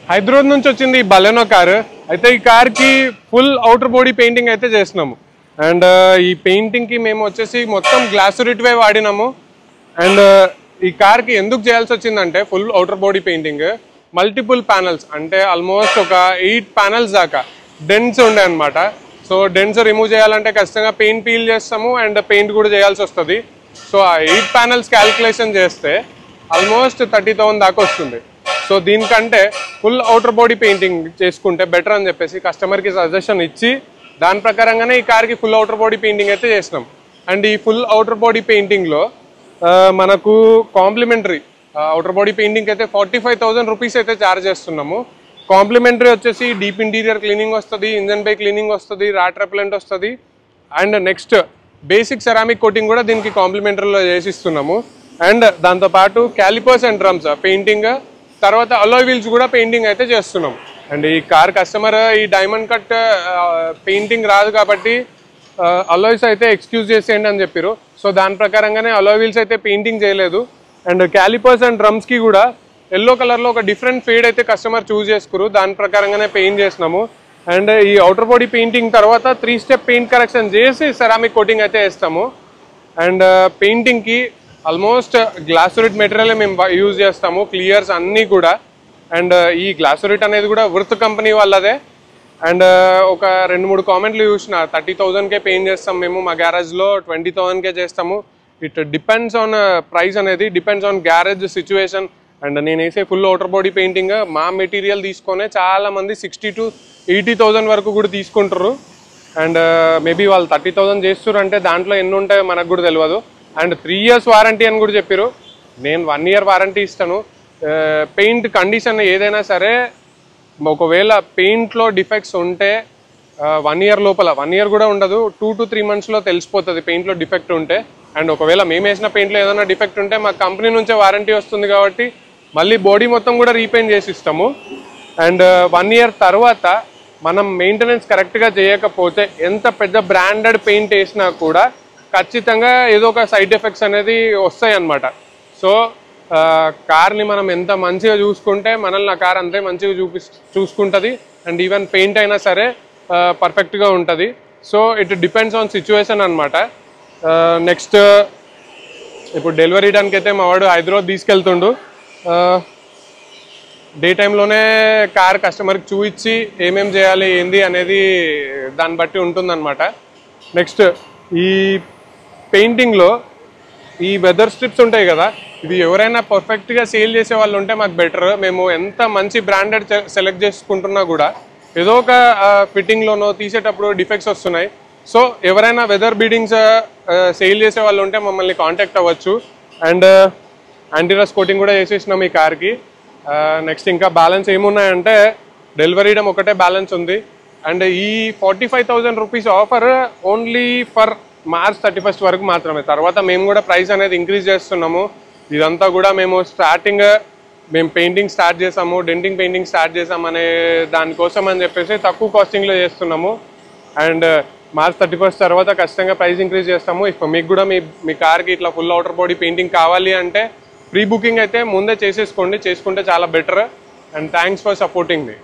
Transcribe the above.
హైదరాబాద్ నుంచి వచ్చింది ఈ బలెనో కార్. అయితే ఈ కార్కి ఫుల్ అవుటర్ బాడీ పెయింటింగ్ అయితే చేస్తున్నాము. అండ్ ఈ పెయింటింగ్కి మేము వచ్చేసి మొత్తం గ్లాసురిట్వే వాడినాము. అండ్ ఈ కార్కి ఎందుకు చేయాల్సి వచ్చిందంటే full outer body painting, multiple panels అంటే ఆల్మోస్ట్ ఒక 8 ప్యానల్స్ దాకా డెన్స్ ఉండే అనమాట. సో డెన్స్ రిమూవ్ చేయాలంటే ఖచ్చితంగా పెయింట్ పీల్ చేస్తాము అండ్ పెయింట్ కూడా చేయాల్సి వస్తుంది. సో ఆ 8 ప్యానల్స్ క్యాలిక్యులేషన్ చేస్తే ఆల్మోస్ట్ 30,000 దాకా వస్తుంది. సో దీనికంటే ఫుల్ అవుటర్ బాడీ పెయింటింగ్ చేసుకుంటే బెటర్ అని చెప్పేసి కస్టమర్కి సజెషన్ ఇచ్చి దాని ప్రకారంగానే ఈ కార్కి ఫుల్ అవుటర్ బాడీ పెయింటింగ్ అయితే చేసినాం. అండ్ ఈ ఫుల్ అవుటర్ బాడీ పెయింటింగ్లో మనకు కాంప్లిమెంటరీ అవుటర్ బాడీ పెయింటింగ్ అయితే 45,000 రూపీస్ అయితే ఛార్జ్ చేస్తున్నాము. కాంప్లిమెంటరీ వచ్చేసి డీప్ ఇంటీరియర్ క్లీనింగ్ వస్తుంది, ఇంజన్ బై క్లీనింగ్ వస్తుంది, రాట్ రెపెలెంట్ వస్తుంది. And next basic ceramic coating కూడా దీనికి కాంప్లిమెంటరీలో చేసిస్తున్నాము. అండ్ దాంతోపాటు క్యాలిపర్స్ అండ్ డ్రమ్స్ పెయింటింగ్, తర్వాత అలాయ్ వీల్స్ కూడా పెయింటింగ్ అయితే చేస్తున్నాం. అండ్ ఈ కార్ కస్టమర్ ఈ డైమండ్ కట్ పెయింటింగ్ రాదు కాబట్టి అలాయ్స్ అయితే ఎక్స్క్యూజ్ చేసేయండి అని చెప్పారు. సో దాని ప్రకారంగానే అలాయ్ వీల్స్ అయితే పెయింటింగ్ చేయలేదు. అండ్ క్యాలిపర్స్ అండ్ డ్రమ్స్కి కూడా ఎల్లో కలర్లో ఒక డిఫరెంట్ ఫేడ్ అయితే కస్టమర్ చూస్ చేసుకురు, దాని ప్రకారంగానే పెయింట్ చేసినాము. అండ్ ఈ అవుటర్ బాడీ పెయింటింగ్ తర్వాత 3 స్టెప్ పెయింట్ కరెక్షన్ చేసి సెరామిక్ కోటింగ్ అయితే వేస్తాము. అండ్ పెయింటింగ్కి ఆల్మోస్ట్ గ్లాసురిట్ మెటీరియల్ మేము యూజ్ చేస్తాము, క్లియర్స్ అన్నీ కూడా. అండ్ ఈ గ్లాసురిట్ అనేది కూడా వర్త్ కంపెనీ వాళ్ళదే. అండ్ ఒక 2-3 కామెంట్లు చూసిన 30,000కే పెయింట్ చేస్తాం మేము, మా గ్యారేజ్లో 20,000కే చేస్తాము. ఇట్ డిపెండ్స్ ఆన్ ప్రైస్ అనేది, depends on garage situation. And నేను వేసే ఫుల్ అవుటర్ బాడీ పెయింటింగ్ మా మెటీరియల్ తీసుకొనే చాలామంది 60,000 to 80,000 వరకు కూడా తీసుకుంటారు. అండ్ మేబీ వాళ్ళు 30,000 చేస్తారు అంటే దాంట్లో ఎన్ని ఉంటాయో మనకు కూడా తెలియదు. అండ్ 3 years వారంటీ అని కూడా చెప్పారు. నేను 1 year వారంటీ ఇస్తాను. పెయింట్ కండిషన్ ఏదైనా సరే ఒకవేళ పెయింట్లో డిఫెక్ట్స్ ఉంటే 1 year లోపల, 1 year కూడా ఉండదు, 2 to 3 monthsలో తెలిసిపోతుంది పెయింట్లో డిఫెక్ట్ ఉంటే. అండ్ ఒకవేళ మేము వేసిన పెయింట్లో ఏదైనా డిఫెక్ట్ ఉంటే మా కంపెనీ నుంచే వారంటీ వస్తుంది కాబట్టి మళ్ళీ బాడీ మొత్తం కూడా రీపెయింట్ చేసి ఇస్తాము. అండ్ 1 year తర్వాత మనం మెయింటెనెన్స్ కరెక్ట్గా చేయకపోతే ఎంత పెద్ద బ్రాండెడ్ పెయింట్ వేసినా కూడా ఖచ్చితంగా ఏదో ఒక సైడ్ ఎఫెక్ట్స్ అనేది వస్తాయి అన్నమాట. సో కార్ని మనం ఎంత మంచిగా చూసుకుంటే మనల్ని ఆ కార్ అంతే మంచిగా చూసుకుంటుంది. అండ్ ఈవెన్ పెయింట్ అయినా సరే పర్ఫెక్ట్గా ఉంటుంది. So it depends on situation అనమాట. నెక్స్ట్ ఇప్పుడు డెలివరీ ఇవ్వడానికి అయితే మా వాడు హైదరాబాద్ తీసుకెళ్తుండు. డే టైంలోనే కార్ కస్టమర్కి చూపించి ఏమేం చేయాలి ఏంది అనేది దాన్ని బట్టి ఉంటుందన్నమాట. నెక్స్ట్ ఈ పెయింటింగ్లో ఈ వెదర్ స్ట్రిప్స్ ఉంటాయి కదా, ఇది ఎవరైనా పర్ఫెక్ట్గా సేల్ చేసే వాళ్ళు ఉంటే మాకు బెటర్. మేము ఎంత మంచి బ్రాండెడ్ సెలెక్ట్ చేసుకుంటున్నా కూడా ఏదో ఒక ఫిట్టింగ్లోనో తీసేటప్పుడు డిఫెక్ట్స్ వస్తున్నాయి. సో ఎవరైనా వెదర్ బీడింగ్స్ సేల్ చేసే వాళ్ళు ఉంటే మమ్మల్ని కాంటాక్ట్ అవ్వచ్చు. అండ్ యాంటీరస్ కోటింగ్ కూడా చేసేసినాం ఈ కార్కి. నెక్స్ట్ ఇంకా బ్యాలెన్స్ ఏమున్నాయంటే డెలివరీ ఇవ్వడం ఒకటే బ్యాలెన్స్ ఉంది. అండ్ ఈ 45,000 rupees offer only for March 31st వరకు మాత్రమే. తర్వాత మేము కూడా ప్రైస్ అనేది ఇంక్రీజ్ చేస్తున్నాము. ఇదంతా కూడా మేము పెయింటింగ్ స్టార్ట్ చేసాము, డెంటింగ్ పెయింటింగ్ స్టార్ట్ చేసామనే దానికోసం అని చెప్పేసి తక్కువ కాస్టింగ్లో చేస్తున్నాము. అండ్ March 31st తర్వాత ఖచ్చితంగా ప్రైస్ ఇంక్రీజ్ చేస్తాము. ఇప్పుడు మీకు కూడా మీ కార్కి ఇట్లా ఫుల్ అవుటర్ బాడీ పెయింటింగ్ కావాలి అంటే ప్రీ బుకింగ్ అయితే ముందే చేసుకుంటే చాలా better. And thanks for supporting me.